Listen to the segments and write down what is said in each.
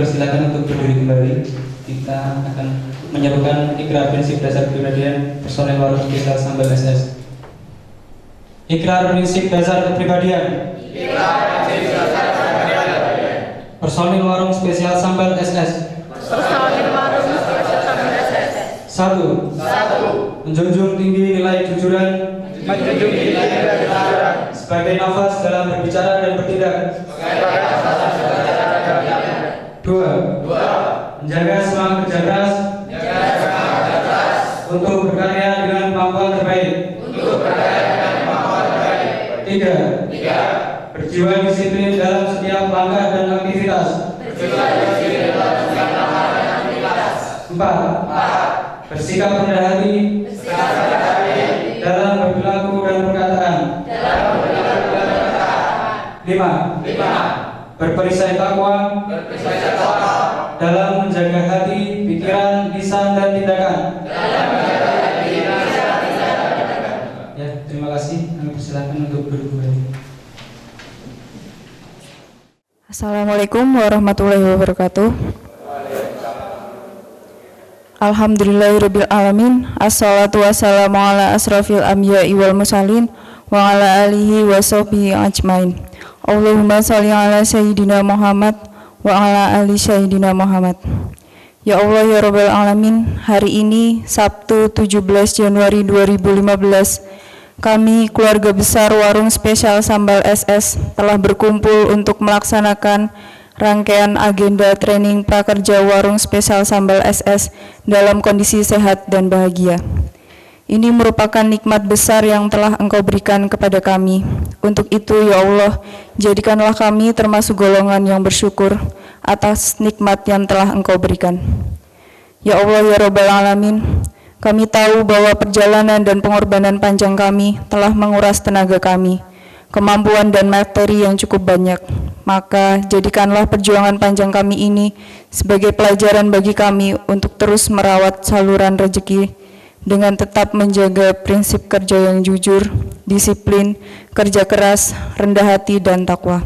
persilakan untuk berdiri kembali. Kita akan menyerukan ikrar prinsip dasar kepribadian personel warung spesial Sambal SS. Ikrar prinsip dasar kepribadian. Personil warung spesial Sambal SS. Satu. Menjunjung tinggi nilai kejujuran. Sebagai nafas dalam berbicara dan bertindak. Dua. Menjaga semangat kerja keras. Untuk berkarya dengan kemampuan terbaik. Tiga. Berjiwa disiplin dalam setiap langkah dan aktivitas. Empat. Bersikap rendah hati dalam berperilaku dan perkataan. Lima. Berperisai takwa dalam menjaga hati, pikiran, lisan, dan tindakan. Ya, terima kasih. Kami persilakan untuk duduk kembali. Assalamualaikum warahmatullahi wabarakatuh. Alhamdulillahirabbil alamin. Assalatu wassalamu ala asrafil anbiya'i wal mursalin wa ala alihi wa sahbihi ajmain. Allahumma sholli ala sayyidina Muhammad wa ala ali sayyidina Muhammad. Ya Allah ya Rabbal alamin, hari ini Sabtu 17 Januari 2015, kami keluarga besar Warung Spesial Sambal SS telah berkumpul untuk melaksanakan rangkaian agenda training prakerja Warung Spesial Sambal SS dalam kondisi sehat dan bahagia. Ini merupakan nikmat besar yang telah Engkau berikan kepada kami. Untuk itu ya Allah, jadikanlah kami termasuk golongan yang bersyukur atas nikmat yang telah Engkau berikan. Ya Allah ya Rabbal alamin, kami tahu bahwa perjalanan dan pengorbanan panjang kami telah menguras tenaga kami, kemampuan dan materi yang cukup banyak. Maka jadikanlah perjuangan panjang kami ini sebagai pelajaran bagi kami untuk terus merawat saluran rezeki dengan tetap menjaga prinsip kerja yang jujur, disiplin, kerja keras, rendah hati, dan takwa.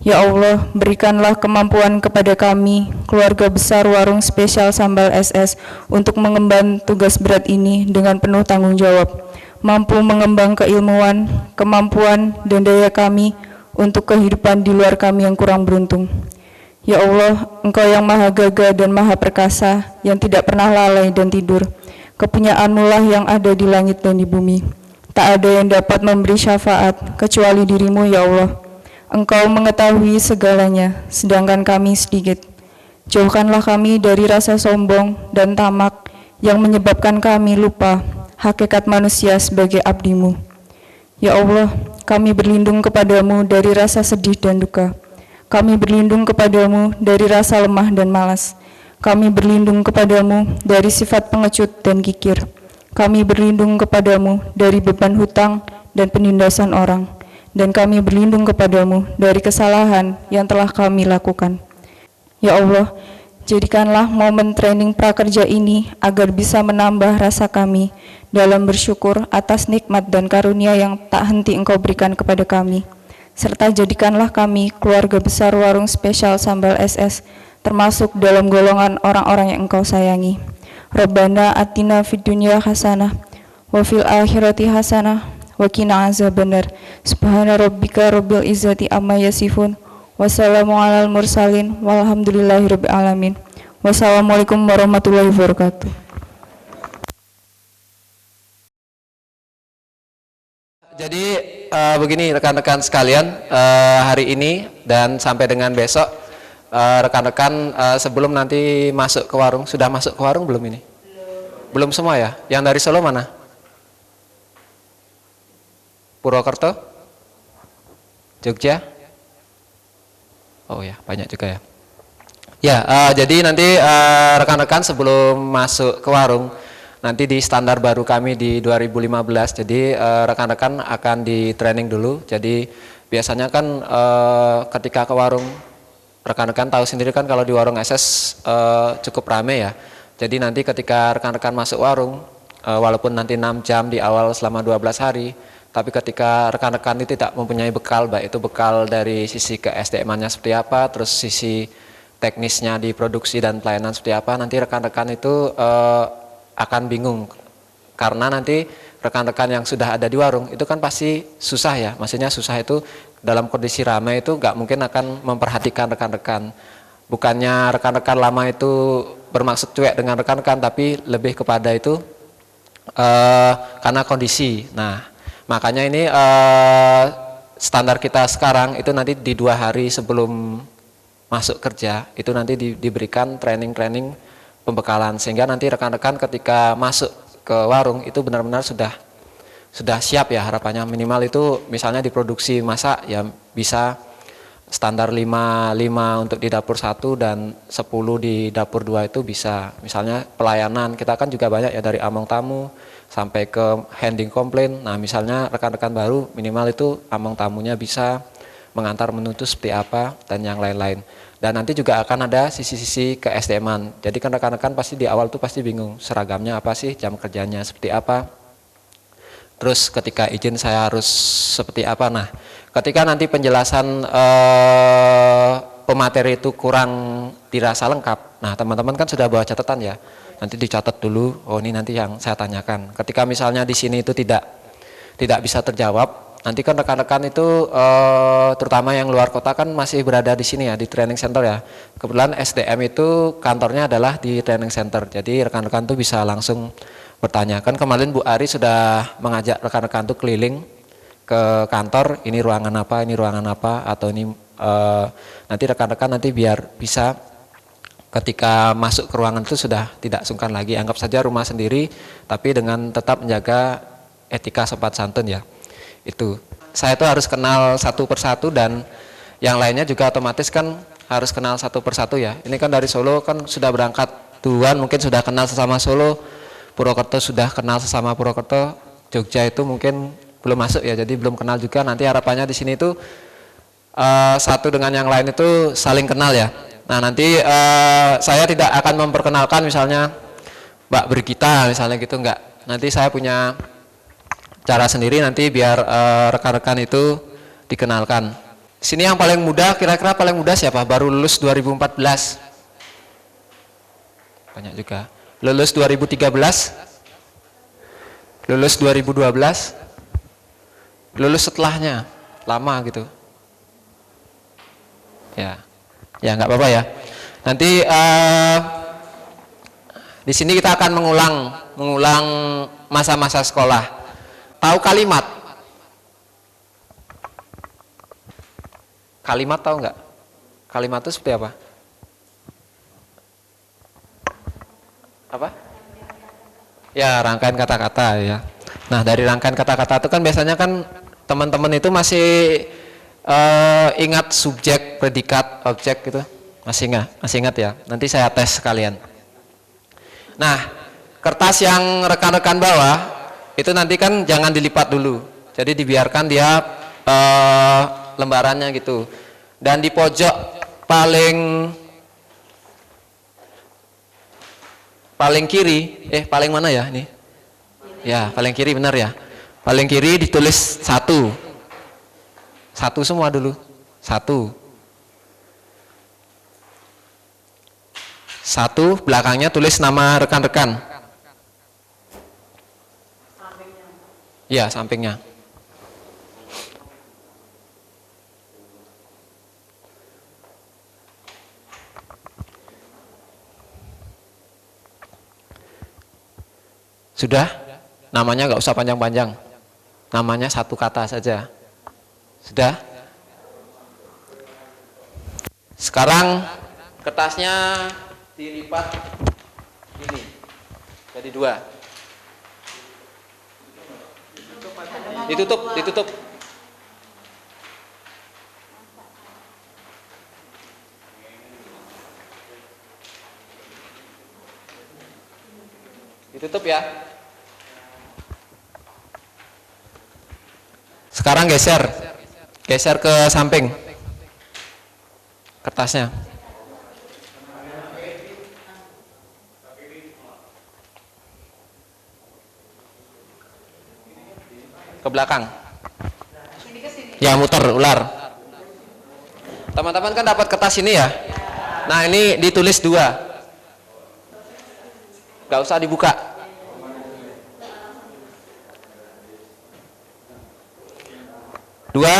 Ya Allah, berikanlah kemampuan kepada kami, keluarga besar Warung Spesial Sambal SS, untuk mengemban tugas berat ini dengan penuh tanggung jawab, mampu mengembang keilmuan, kemampuan, dan daya kami untuk kehidupan di luar kami yang kurang beruntung. Ya Allah, Engkau yang maha gagah dan maha perkasa, yang tidak pernah lalai dan tidur. Kepunyaan-Mu lah yang ada di langit dan di bumi. Tak ada yang dapat memberi syafaat kecuali diri-Mu ya Allah. Engkau mengetahui segalanya, sedangkan kami sedikit. Jauhkanlah kami dari rasa sombong dan tamak yang menyebabkan kami lupa hakikat manusia sebagai abdi-Mu. Ya Allah, kami berlindung kepada-Mu dari rasa sedih dan duka. Kami berlindung kepada-Mu dari rasa lemah dan malas. Kami berlindung kepada-Mu dari sifat pengecut dan kikir. Kami berlindung kepada-Mu dari beban hutang dan penindasan orang. Dan kami berlindung kepada-Mu dari kesalahan yang telah kami lakukan. Ya Allah, jadikanlah momen training prakerja ini agar bisa menambah rasa kami dalam bersyukur atas nikmat dan karunia yang tak henti Engkau berikan kepada kami. Serta jadikanlah kami keluarga besar Warung Spesial Sambal SS termasuk dalam golongan orang-orang yang Engkau sayangi. Rabbana atina fid dunya hasanah wa fil akhirati hasanah wa qina azabannar. Subhana rabbika rabbil izzati amma yasifun. Wassalamu alal mursalin walhamdulillahirabbil alamin. Wassalamualaikum warahmatullahi wabarakatuh. Jadi begini rekan-rekan sekalian, hari ini dan sampai dengan besok, rekan-rekan sebelum nanti masuk ke warung, sudah masuk ke warung belum ini? Belum semua ya? Yang dari Solo mana? Purwokerto? Jogja? Oh ya, banyak juga ya. Ya, jadi nanti rekan-rekan sebelum masuk ke warung, nanti di standar baru kami di 2015, jadi rekan-rekan akan di training dulu. Jadi biasanya kan ketika ke warung, rekan-rekan tahu sendiri kan kalau di warung SS cukup rame ya. Jadi nanti ketika rekan-rekan masuk warung, walaupun nanti 6 jam di awal selama 12 hari, tapi ketika rekan-rekan itu tidak mempunyai bekal, baik itu bekal dari sisi ke SDM-nya seperti apa, terus sisi teknisnya di produksi dan pelayanan seperti apa, nanti rekan-rekan itu akan bingung. Karena nanti rekan-rekan yang sudah ada di warung itu kan pasti susah ya, maksudnya susah itu dalam kondisi ramai itu nggak mungkin akan memperhatikan rekan-rekan. Bukannya rekan-rekan lama itu bermaksud cuek dengan rekan-rekan, tapi lebih kepada itu karena kondisi. Nah, makanya ini standar kita sekarang itu nanti di 2 hari sebelum masuk kerja itu nanti diberikan training-training pembekalan, sehingga nanti rekan-rekan ketika masuk ke warung itu benar-benar sudah siap ya, harapannya minimal itu misalnya di produksi masak ya bisa standar 5 untuk di dapur 1 dan 10 di dapur 2 itu bisa. Misalnya pelayanan kita kan juga banyak ya, dari among tamu sampai ke handling komplain. Nah, misalnya rekan-rekan baru minimal itu among tamunya bisa, mengantar menu itu seperti apa dan yang lain-lain. Dan nanti juga akan ada sisi-sisi ke SDM-an. Jadi kan rekan-rekan pasti di awal tuh pasti bingung seragamnya apa sih, jam kerjanya seperti apa. Terus ketika izin saya harus seperti apa. Nah, ketika nanti penjelasan pemateri itu kurang dirasa lengkap. Nah, teman-teman kan sudah bawa catatan ya. Nanti dicatat dulu, oh ini nanti yang saya tanyakan. Ketika misalnya di sini itu tidak bisa terjawab, nanti kan rekan-rekan itu terutama yang luar kota kan masih berada di sini ya, di training center ya. Kebetulan SDM itu kantornya adalah di training center. Jadi rekan-rekan tuh bisa langsung bertanya. Kan kemarin Bu Ari sudah mengajak rekan-rekan tuh keliling ke kantor, ini ruangan apa, atau ini nanti rekan-rekan nanti biar bisa ketika masuk ke ruangan itu sudah tidak sungkan lagi, anggap saja rumah sendiri, tapi dengan tetap menjaga etika sopan santun ya. Itu saya itu harus kenal satu persatu, dan yang lainnya juga otomatis kan harus kenal satu persatu ya. Ini kan dari Solo kan sudah berangkat duluan, mungkin sudah kenal sesama Solo, Purwokerto sudah kenal sesama Purwokerto, Jogja itu mungkin belum masuk ya, jadi belum kenal juga. Nanti harapannya di sini itu satu dengan yang lain itu saling kenal ya. Nah, nanti saya tidak akan memperkenalkan misalnya Mbak Brigita misalnya gitu, enggak. Nanti saya punya cara sendiri nanti biar rekan-rekan itu dikenalkan. Sini yang paling muda, kira-kira paling muda siapa? Baru lulus 2014. Banyak juga. Lulus 2013. Lulus 2012. Lulus setelahnya. Lama gitu. Ya nggak apa-apa ya. Nanti di sini kita akan mengulang masa-masa sekolah. Tahu kalimat? Kalimat tahu nggak? Kalimat itu seperti apa? Apa? Ya, rangkaian kata-kata ya. Nah, dari rangkaian kata-kata itu kan biasanya kan teman-teman itu masih ingat subjek, predikat, objek gitu. Masih ingat ya. Nanti saya tes sekalian. Nah, kertas yang rekan-rekan bawa itu nanti kan jangan dilipat dulu. Jadi dibiarkan dia lembarannya gitu. Dan di pojok paling kiri, paling mana ya ini? Ya, paling kiri benar ya. Paling kiri ditulis 1. 1 semua dulu. 1. 1 belakangnya tulis nama rekan-rekan. Ya, sampingnya. Sudah? Namanya nggak usah panjang-panjang. Namanya 1 kata saja. Sudah? Sekarang kertasnya dilipat ini. Jadi 2. Ditutup. Ditutup ya. Sekarang geser ke samping kertasnya. Ke belakang. Ya, muter ular. Teman-teman kan dapat kertas ini ya. Nah ini ditulis 2. Gak usah dibuka. Dua,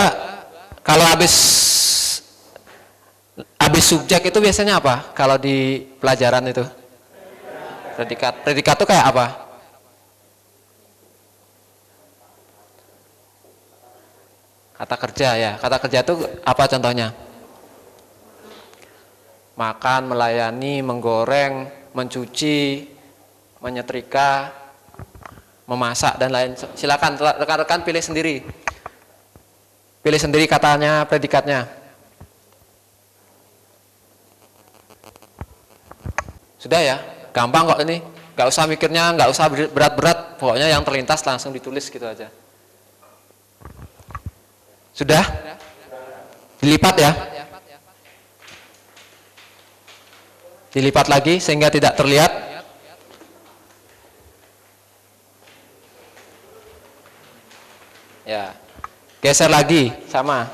kalau habis subjek itu biasanya apa? Kalau di pelajaran itu? Predikat. Predikat itu kayak apa? Kata kerja ya. Kata kerja itu apa contohnya? Makan, melayani, menggoreng, mencuci, menyetrika, memasak dan lain. Silakan rekan-rekan pilih sendiri. Pilih sendiri katanya, predikatnya. Sudah ya, gampang kok ini. Gak usah mikirnya, gak usah berat-berat. Pokoknya yang terlintas langsung ditulis gitu aja. Sudah? Dilipat ya? Dilipat lagi sehingga tidak terlihat. Ya. Geser lagi, sama.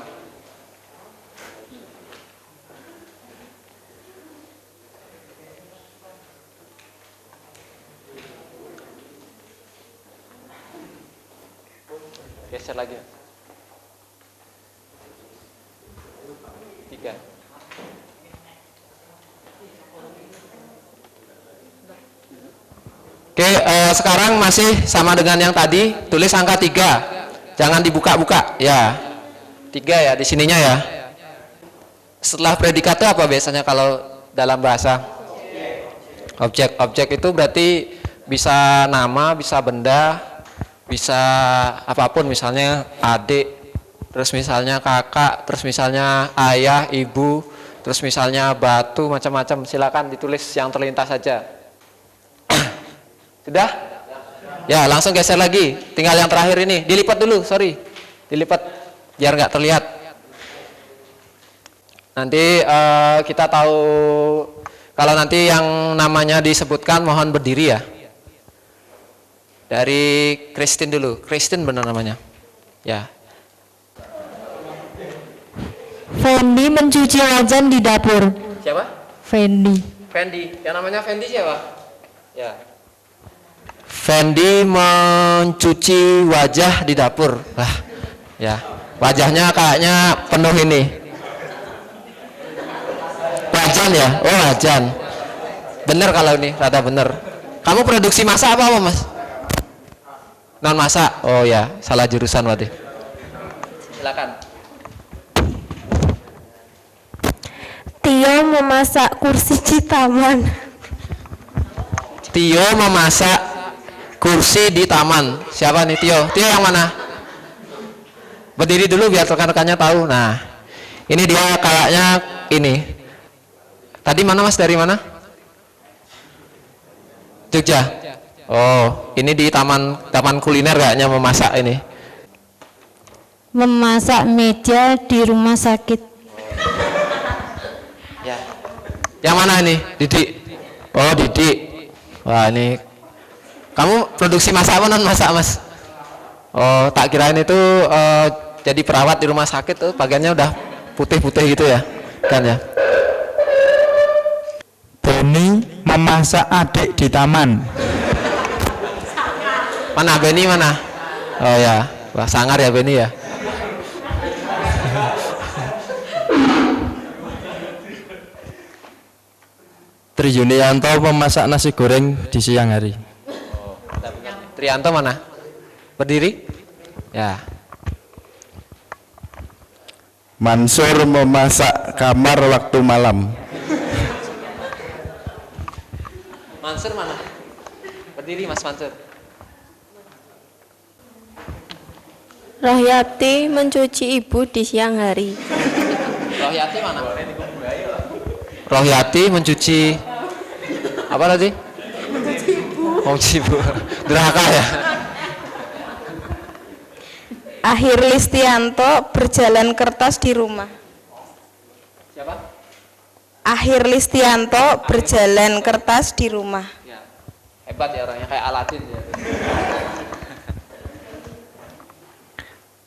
Geser lagi. 3. Oke, sekarang masih sama dengan yang tadi, tulis angka 3. Jangan dibuka-buka, ya. 3 ya, di sininya ya. Setelah predikat itu apa biasanya kalau dalam bahasa? Objek. Objek itu berarti bisa nama, bisa benda, bisa apapun, misalnya adik, terus misalnya kakak, terus misalnya ayah, ibu, terus misalnya batu, macam-macam. Silakan ditulis yang terlintas saja. Sudah? Ya, langsung geser lagi. Tinggal yang terakhir ini. Dilipat dulu, sorry. Dilipat biar nggak terlihat. Nanti kita tahu kalau nanti yang namanya disebutkan mohon berdiri ya. Dari Christine dulu. Christine benar namanya. Ya. Fendi mencuci wajan di dapur. Siapa? Fendi. Fendi. Yang namanya Fendi siapa? Ya. Fendi mencuci wajah di dapur. Wah, ya. Wajahnya kayaknya penuh ini. Wajan ya? Oh, wajan. Bener kalau ini, rada bener. Kamu produksi masak apa Mas? Non masak. Oh ya, salah jurusan berarti. Silakan. Tio memasak kursi di taman. Tio memasak kursi di taman. Siapa nih Tio? Tio yang mana? Berdiri dulu biar rekan-rekannya tahu. Nah, ini dia kayaknya ini. Tadi mana Mas? Dari mana? Jogja. Oh, ini di taman kuliner kayaknya memasak ini. Memasak meja di rumah sakit. Ya. Yang mana ini? Didik. Oh, Didik. Wah, ini kamu produksi masak apa non masak Mas? Oh, tak kirain itu jadi perawat di rumah sakit tuh pakaiannya udah putih-putih gitu ya, kan ya? Beni memasak adik di taman. Mana Beni mana? Oh ya, wah sangar ya Beni ya. Tri Yunianto memasak nasi goreng di siang hari. Trianto mana? Berdiri? Ya. Mansur memasak kamar waktu malam. Mansur mana? Berdiri Mas Mansur. Rohyati mencuci ibu di siang hari. Rohyati mana? Rohyati mencuci apa tadi? Mencuci ibu. Durhaka ya. Akhir Listianto berjalan kertas di rumah. Siapa? Akhir Listianto berjalan kertas di rumah. Ya. Hebat ya orangnya kayak Aladin ya.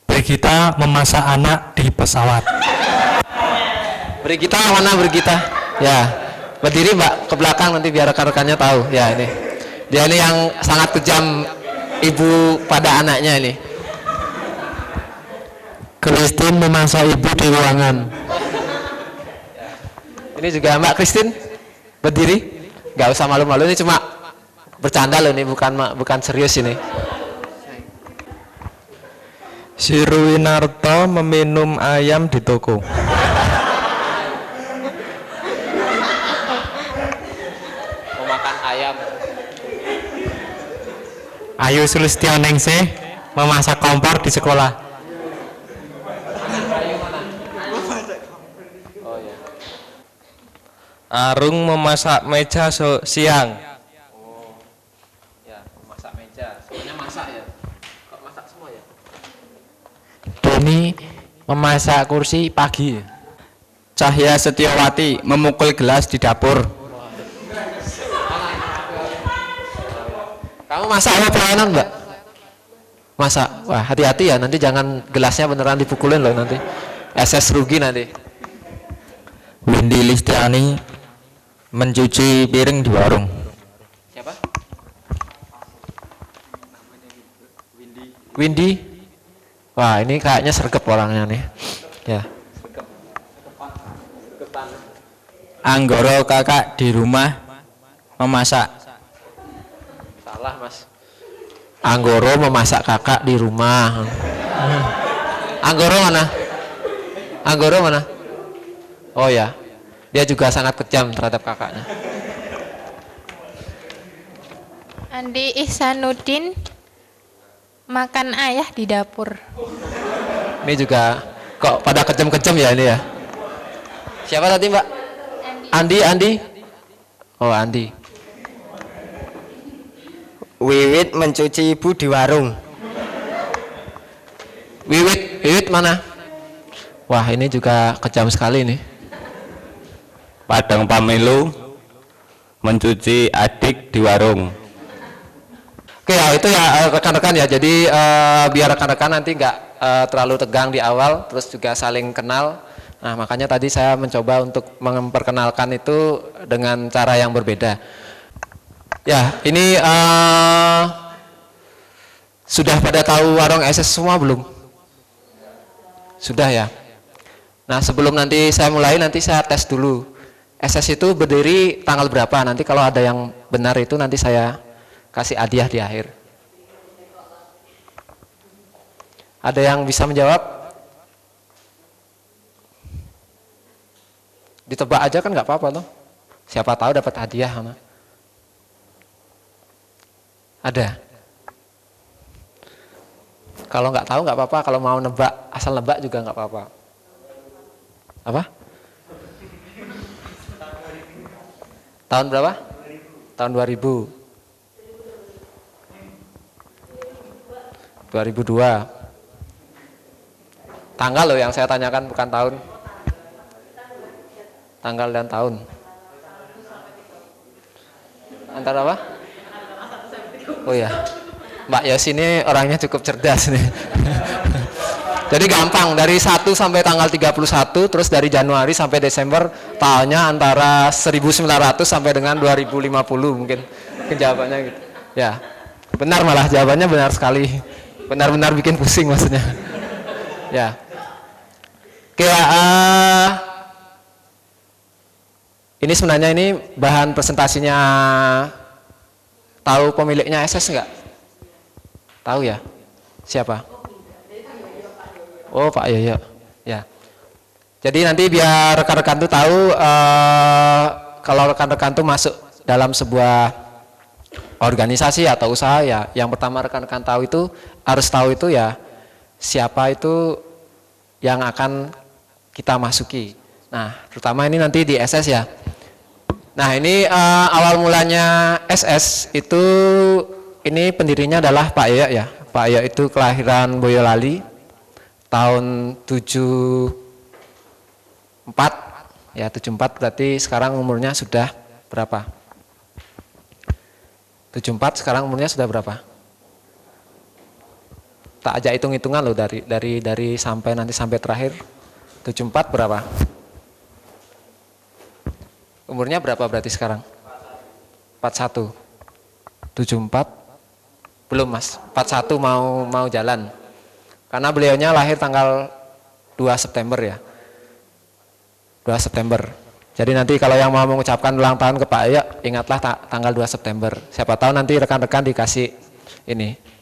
Brigita memasak anak di pesawat. Brigita mana Brigita? Ya, berdiri Mbak ke belakang nanti biar rekan-rekannya tahu. Ya ini, dia ini yang sangat kejam ibu pada anaknya ini. Christine memasak ibu di ruangan. Ini juga Mbak Christine berdiri, nggak usah malu-malu, ini cuma bercanda loh, ini bukan serius ini. Si Ruwinarto meminum ayam di toko. Mau makan ayam. Ayu Sulistianingsih memasak kompor di sekolah. Arung memasak meja siang. Ya, masak meja. Soalnya masak ya. Kok masak semua ya? Doni memasak kursi pagi. Cahya Setiawati memukul gelas di dapur. Kamu masak apa pelayanan Mbak? Masak. Wah, hati-hati ya, nanti jangan gelasnya beneran dipukulin loh nanti. SS rugi nanti. Windy Listiani mencuci piring di warung. Siapa? Windy. Wah, ini kayaknya sergap orangnya nih. Ya. Anggoro kakak di rumah memasak. Salah Mas. Anggoro memasak kakak di rumah. Anggoro mana? Anggoro mana? Oh ya, dia juga sangat kejam terhadap kakaknya. Andi Ihsanuddin makan ayah di dapur. Ini juga kok pada kejam-kejam ya ini ya. Siapa tadi Mbak? Andi. Oh Andi. Wiwit mencuci ibu di warung. Wiwit mana? Wah ini juga kejam sekali nih. Padang Pamilu mencuci adik di warung. Oke ya itu ya rekan-rekan ya. Jadi biar rekan-rekan nanti nggak terlalu tegang di awal, terus juga saling kenal. Nah makanya tadi saya mencoba untuk memperkenalkan itu dengan cara yang berbeda. Ya ini sudah pada tahu warung SS semua belum? Sudah ya. Nah sebelum nanti saya mulai, nanti saya tes dulu. SS itu berdiri tanggal berapa? Nanti kalau ada yang benar itu nanti saya kasih hadiah di akhir. Ada yang bisa menjawab? Ditebak aja kan nggak apa-apa loh. Siapa tahu dapat hadiah sama. Ada. Kalau nggak tahu nggak apa-apa. Kalau mau nebak, asal nebak juga nggak apa-apa. Apa? Tahun berapa? Tahun 2000. 2002. Tanggal loh yang saya tanyakan, bukan tahun. Tanggal dan tahun. Antara apa? Oh ya, Mbak Yosi ini orangnya cukup cerdas nih. Jadi gampang, dari 1 sampai tanggal 31, terus dari Januari sampai Desember, tahunnya antara 1900 sampai dengan 2050 mungkin jawabannya gitu. Ya, benar malah jawabannya benar sekali. Benar-benar bikin pusing maksudnya. Ya. Oke, ini sebenarnya ini bahan presentasinya. Tahu pemiliknya SS enggak? Tahu ya? Siapa? Oh Pak Yoyo. Ya. Jadi nanti biar rekan-rekan tuh tahu kalau rekan-rekan tuh masuk dalam sebuah organisasi atau usaha ya, yang pertama rekan-rekan tahu itu harus tahu itu ya siapa itu yang akan kita masuki. Nah, terutama ini nanti di SS ya. Nah, ini awal mulanya SS itu ini pendirinya adalah Pak Yoyo ya. Pak Yoyo itu kelahiran Boyolali tahun 74 ya, 74 berarti sekarang umurnya sudah berapa? 74 sekarang umurnya sudah berapa? Tak ajak hitung-hitungan loh dari sampai nanti sampai terakhir. 74 berapa? Umurnya berapa berarti sekarang? 41. 74? Belum Mas, 41 mau jalan. Karena beliaunya lahir tanggal 2 September ya. 2 September. Jadi nanti kalau yang mau mengucapkan ulang tahun ke Pak Ayo, ingatlah tanggal 2 September. Siapa tahu nanti rekan-rekan dikasih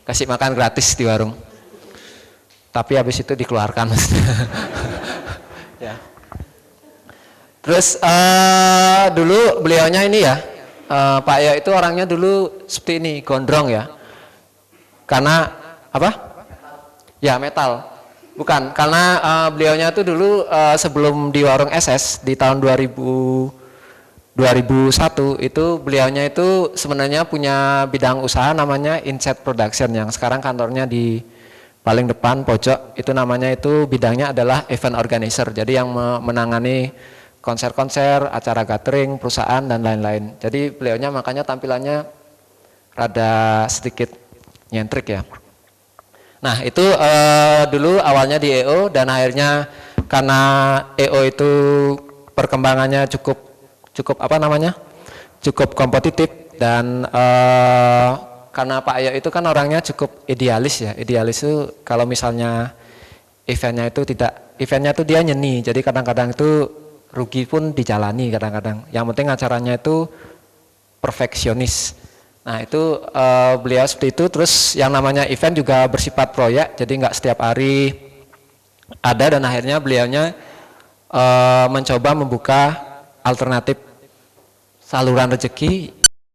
kasih makan gratis di warung. Tapi habis itu dikeluarkan. Ya. Terus dulu beliaunya ini ya, Pak Ayo itu orangnya dulu seperti ini, gondrong ya. Karena apa? Ya metal. Bukan, karena beliaunya itu dulu sebelum di warung SS di tahun 2001 itu beliaunya itu sebenarnya punya bidang usaha namanya Inset Production yang sekarang kantornya di paling depan pojok, itu namanya itu bidangnya adalah event organizer. Jadi yang menangani konser-konser, acara gathering, perusahaan dan lain-lain. Jadi beliaunya makanya tampilannya rada sedikit nyentrik ya. Nah itu dulu awalnya di EO dan akhirnya karena EO itu perkembangannya cukup apa namanya, cukup kompetitif dan karena Pak Ayo itu kan orangnya cukup idealis ya. Idealis itu kalau misalnya eventnya itu dia nyeni, jadi kadang-kadang itu rugi pun dijalani kadang-kadang. Yang penting acaranya itu perfeksionis. Nah itu beliau seperti itu. Terus yang namanya event juga bersifat proyek, jadi nggak setiap hari ada, dan akhirnya beliaunya mencoba membuka alternatif saluran rezeki